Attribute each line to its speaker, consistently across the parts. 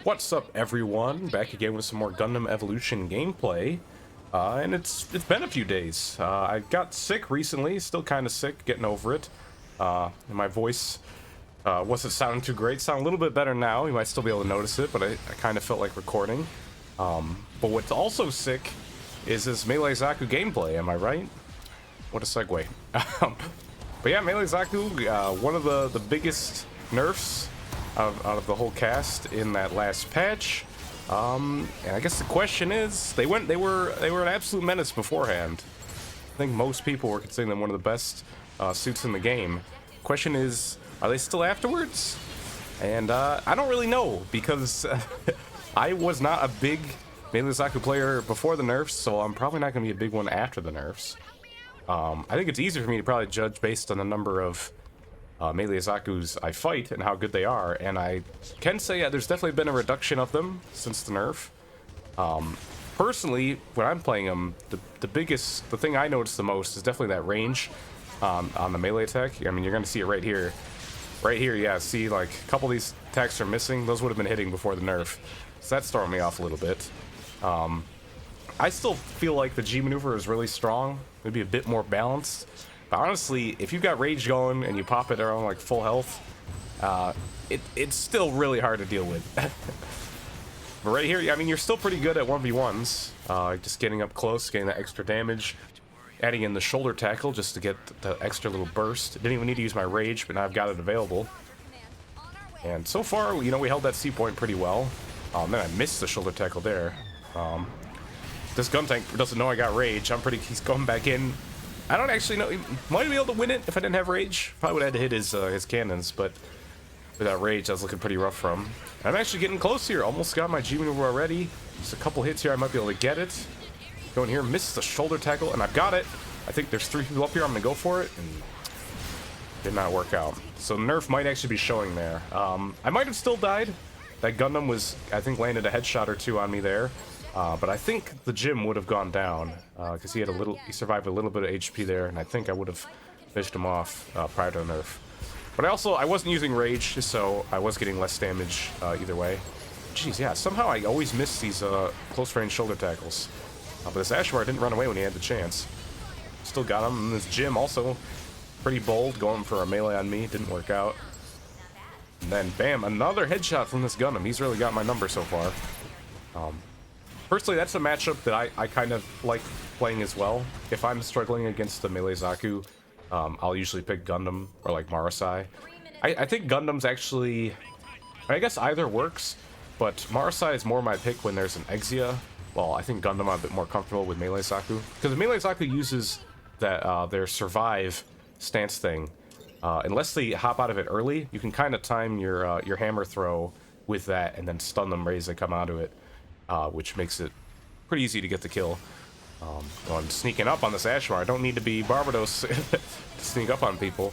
Speaker 1: What's up, everyone? Back again with some more Gundam Evolution gameplay. And it's been a few days. I got sick recently, still kind of sick, getting over it. And my voice wasn't sounding too great. Sound a little bit better now. You might still be able to notice it, but I kind of felt like recording. But what's also sick is this Melee Zaku gameplay. Am I right? What a segue. But yeah, Melee Zaku, one of the biggest nerfs out of the whole cast in that last patch. And I guess the question is, they were an absolute menace beforehand. I think most people were considering them one of the best suits in the game. Question is, are they still afterwards? And I don't really know, because I was not a big Melee Zaku player before the nerfs, so I'm probably not going to be a big one after the nerfs. I think it's easier for me to probably judge based on the number of Melee Zakus I fight and how good they are, and I can say there's definitely been a reduction of them since the nerf. Personally, when I'm playing them, the thing I notice the most is definitely that range on the melee attack. I mean, you're going to see it right here. Right here, yeah, see, like, a couple of these attacks are missing. Those would have been hitting before the nerf, so that's throwing me off a little bit. I still feel like the G maneuver is really strong, maybe a bit more balanced. But honestly, if you've got rage going and you pop it around like full health, it's still really hard to deal with. But right here, I mean, you're still pretty good at 1v1s. Just getting up close, getting that extra damage, adding in the shoulder tackle just to get the extra little burst. Didn't even need to use my rage, but now I've got it available. And so far, you know, we held that C point pretty well. Then I missed the shoulder tackle there. This gun tank doesn't know I got rage. He's going back in. I don't actually know. He might be able to win it if I didn't have rage. Probably would have had to hit his cannons, but without rage, I was looking pretty rough for him. I'm actually getting close here. Almost got my G maneuver already. Just a couple hits here, I might be able to get it. Going here, missed the shoulder tackle, and I've got it. I think there's 3 people up here. I'm gonna go for it, and did not work out. So nerf might actually be showing there. I might have still died. That Gundam was, I think, landed a headshot or 2 on me there. But I think the Jim would have gone down because he survived a little bit of HP there, and I think I would have finished him off prior to the nerf. But I wasn't using rage, so I was getting less damage either way. Jeez, yeah, somehow I always miss these close range shoulder tackles. But this Ashmar didn't run away when he had the chance. Still got him. And this Jim also pretty bold, going for a melee on me. Didn't work out. And then, bam, another headshot from this Gundam. He's really got my number so far. Personally, that's a matchup that I kind of like playing as well. If I'm struggling against the Melee Zaku, I'll usually pick Gundam or like Marasai. I think Gundam's actually, I guess either works, but Marasai is more my pick when there's an Exia. Well, I think Gundam I'm a bit more comfortable with Melee Zaku, because Melee Zaku uses that their survive stance thing. Unless they hop out of it early, you can kind of time your hammer throw with that and then stun them right as they come out of it. Which makes it pretty easy to get the kill. Going sneaking up on this Ashmar. I don't need to be Barbados to sneak up on people.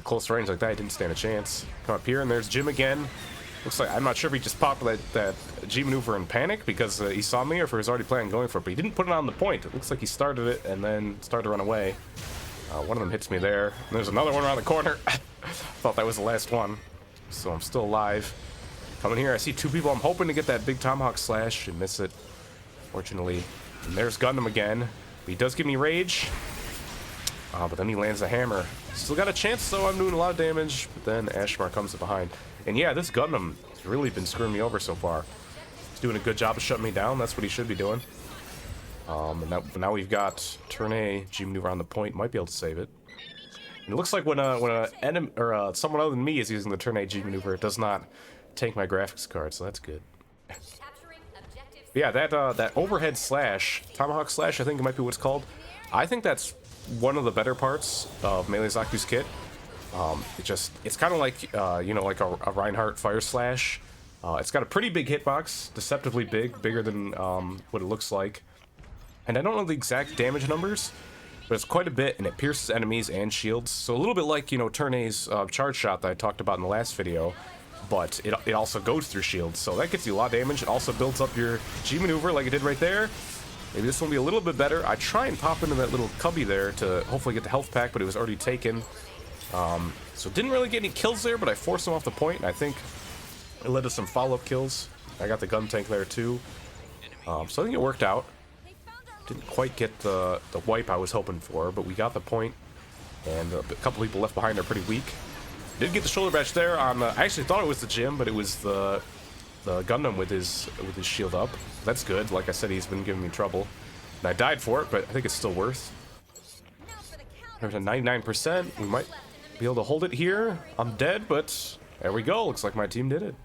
Speaker 1: Close range like that, I didn't stand a chance. Come up here, and there's Jim again. Looks like, I'm not sure if he just popped that G maneuver in panic because he saw me, or if he was already planning on going for it, but he didn't put it on the point. It looks like he started it and then started to run away. One of them hits me there. And there's another one around the corner. Thought that was the last one. So I'm still alive. Coming here, I see 2 people. I'm hoping to get that big tomahawk slash and miss it, fortunately. And there's Gundam again. He does give me rage, but then he lands a hammer. Still got a chance, though. I'm doing a lot of damage, but then Ashmar comes behind. And yeah, this Gundam has really been screwing me over so far. He's doing a good job of shutting me down. That's what he should be doing. And now we've got turn A, G maneuver on the point. Might be able to save it. And it looks like when a enemy or someone other than me is using the turn A G maneuver, it does not take my graphics card, so that's good. Yeah, that overhead slash, tomahawk slash, I think it might be what it's called. I think that's one of the better parts of Melee Zaku's kit. It's kind of like you know, like a Reinhardt fire slash. It's got a pretty big hitbox, deceptively bigger than what it looks like. And I don't know the exact damage numbers, but it's quite a bit, and it pierces enemies and shields. So a little bit like, you know, turn A's charge shot that I talked about in the last video. But it also goes through shields, so that gets you a lot of damage. It also builds up your G maneuver like it did right there. Maybe this one will be a little bit better. I try and pop into that little cubby there to hopefully get the health pack, but it was already taken. So didn't really get any kills there, but I forced him off the point, and I think It led to some follow-up kills. I got the gun tank there too. So I think it worked out. Didn't quite get the wipe I was hoping for, but we got the point. And a couple people left behind are pretty weak. Did get the shoulder bash there on I actually thought it was the Jim, but it was the Gundam with his shield up. That's good. Like I said, he's been giving me trouble. And I died for it, but I think it's still worth. There's a 99%. We might be able to hold it here. I'm dead, but there we go. Looks like my team did it.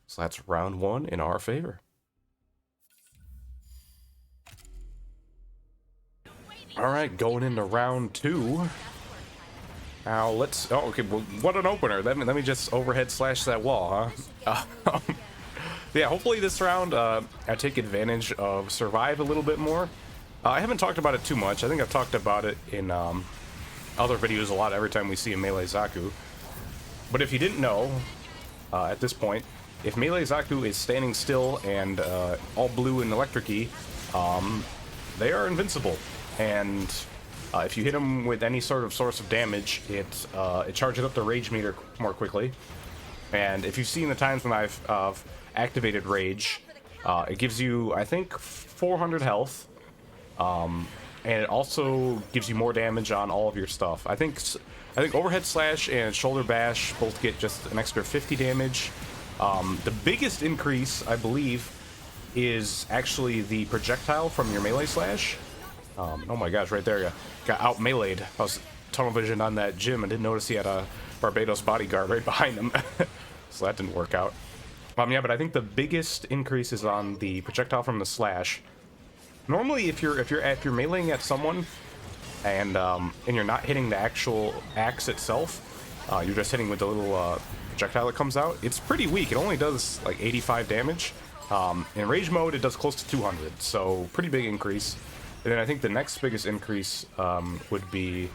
Speaker 1: So that's round 1 in our favor. Alright, going into round 2. Now let's... Oh, okay, well, what an opener. Let me just overhead slash that wall, huh? Yeah, hopefully this round I take advantage of Survive a little bit more. I haven't talked about it too much. I think I've talked about it in other videos a lot every time we see a Melee Zaku. But if you didn't know, at this point, if Melee Zaku is standing still and all blue and electric-y, they are invincible. And if you hit them with any sort of source of damage, it charges up the rage meter more quickly. And if you've seen the times when I've activated rage, it gives you, I think, 400 health. And it also gives you more damage on all of your stuff. I think overhead slash and shoulder bash both get just an extra 50 damage. The biggest increase, I believe, is actually the projectile from your melee slash. Oh my gosh, right there, got out meleeed. I was tunnel vision on that Jim and didn't notice he had a Barbados bodyguard right behind him. So that didn't work out. Yeah, but I think the biggest increase is on the projectile from the slash. Normally, if you're meleeing at someone and you're not hitting the actual axe itself, you're just hitting with the little projectile that comes out. It's pretty weak. It only does like 85 damage. In rage mode, it does close to 200, so pretty big increase. And then I think the next biggest increase would be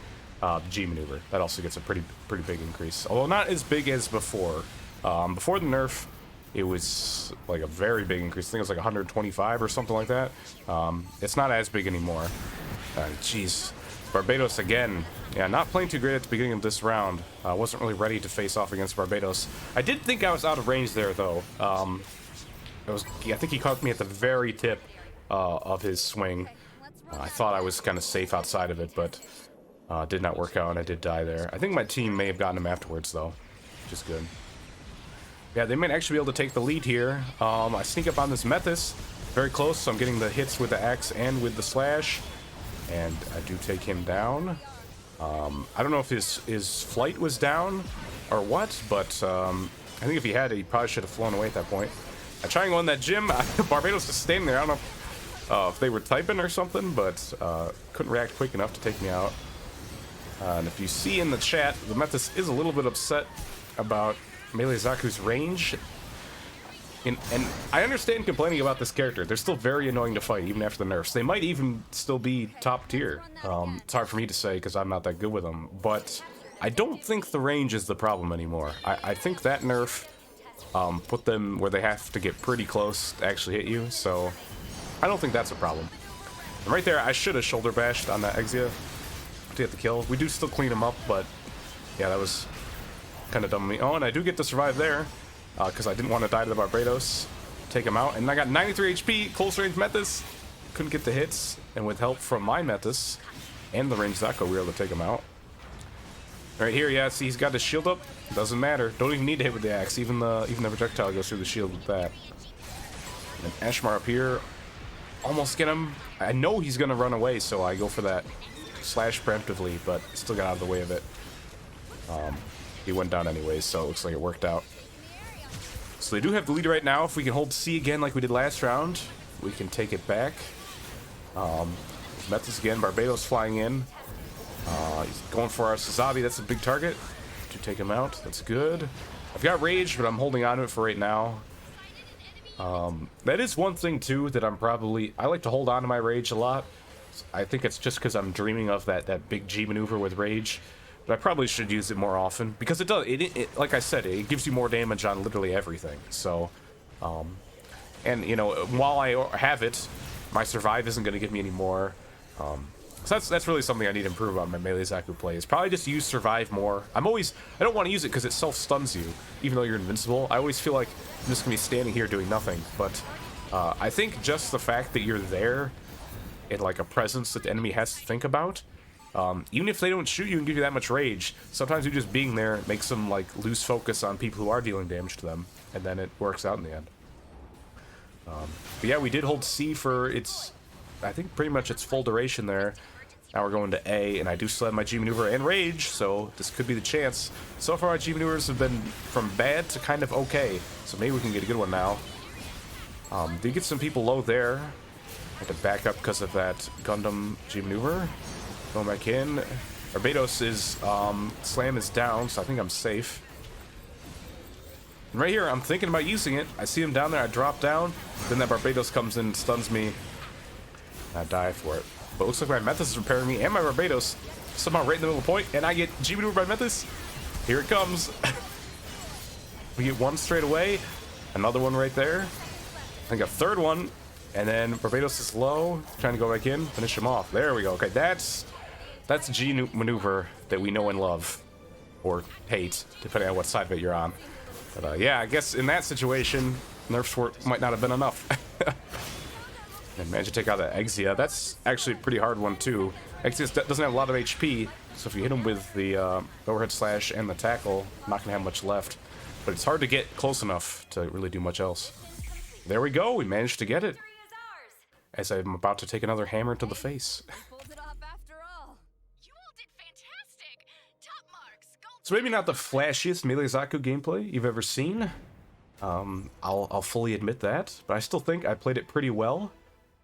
Speaker 1: G maneuver. That also gets a pretty big increase, although not as big as before. Before the nerf, it was like a very big increase. I think it was like 125 or something like that. It's not as big anymore. Jeez, Barbados again. Yeah, not playing too great at the beginning of this round. I wasn't really ready to face off against Barbados. I did think I was out of range there, though. I think he caught me at the very tip of his swing. I thought I was kind of safe outside of it, but did not work out, and I did die there. I think my team may have gotten him afterwards, though, which is good. Yeah, they might actually be able to take the lead here. I sneak up on this Menace, very close, so I'm getting the hits with the axe and with the slash, and I do take him down. I don't know if his flight was down or what, but I think if he had it, he probably should have flown away at that point. I try and go on that Jim. Barbados is standing there. I don't know if they were typing or something, but couldn't react quick enough to take me out. And if you see in the chat, the Menace is a little bit upset about Melee Zaku's range. And I understand complaining about this character. They're still very annoying to fight, even after the nerfs. They might even still be top tier. It's hard for me to say because I'm not that good with them. But I don't think the range is the problem anymore. I think that nerf put them where they have to get pretty close to actually hit you. So I don't think that's a problem. And right there, I should have shoulder bashed on that Exia to get the kill. We do still clean him up, but yeah, that was kind of dumb of me. Oh, and I do get to survive there because I didn't want to die to the Barbados. Take him out, and I got 93 HP, close range Menace. Couldn't get the hits, and with help from my Menace and the range Zaku, we were able to take him out. Right here, yeah, see, he's got his shield up. Doesn't matter. Don't even need to hit with the axe. Even the projectile goes through the shield with that. And Ashmar up here. Almost get him. I know he's gonna run away, so I go for that slash preemptively, but still got out of the way of it. He went down anyways, so it looks like it worked out. So they do have the lead right now. If we can hold C again like we did last round, we can take it back. Menace again, Barbados flying in. He's going for our Sazabi. That's a big target. To take him out. That's good. I've got rage, but I'm holding on to it for right now. That is one thing too that I like to hold on to my rage a lot. I think it's just because I'm dreaming of that big G maneuver with rage, but I probably should use it more often because it does like I said, it gives you more damage on literally everything. So and you know, while I have it, my survive isn't going to give me any more So that's really something I need to improve on my Melee Zaku play, is probably just use Survive more. I don't want to use it because it self-stuns you, even though you're invincible. I always feel like I'm just going to be standing here doing nothing, but I think just the fact that you're there and like a presence that the enemy has to think about, even if they don't shoot you and give you that much rage, sometimes you just being there makes them like lose focus on people who are dealing damage to them, and then it works out in the end. But yeah, we did hold C for its, I think pretty much its full duration there. Now we're going to A, and I do still have my G maneuver and rage, so this could be the chance. So far, my G maneuvers have been from bad to kind of okay, so maybe we can get a good one now. Did get some people low there. Had to back up because of that Gundam G maneuver. Going back in. Barbados is, slam is down, so I think I'm safe. And right here, I'm thinking about using it. I see him down there, I drop down, then that Barbados comes in and stuns me. I die for it. But it looks like my Menace is repairing me, and my Barbados somehow right in the middle of the point, and I get G maneuver by Menace. Here it comes. We get one straight away, another one right there. I think a third one, and then Barbados is low, trying to go back in, finish him off. There we go. Okay, that's G maneuver that we know and love, or hate, depending on what side of it you're on. But yeah, I guess in that situation, nerfs might not have been enough. And managed to take out that Exia. That's actually a pretty hard one too. Exia doesn't have a lot of HP, so if you hit him with the overhead slash and the tackle, not gonna have much left. But it's hard to get close enough to really do much else. There we go, we managed to get it. As I'm about to take another hammer to the face. So maybe not the flashiest Melee Zaku gameplay you've ever seen. I'll fully admit that, but I still think I played it pretty well.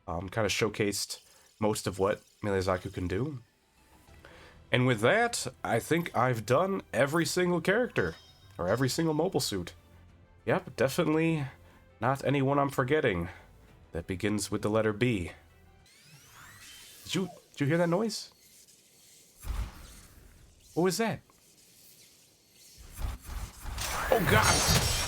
Speaker 1: Kind of showcased most of what Melee Zaku can do. And with that, I think I've done every single character, or every single mobile suit. Yep, definitely not anyone I'm forgetting that begins with the letter B. Did you hear that noise? What was that? Oh god!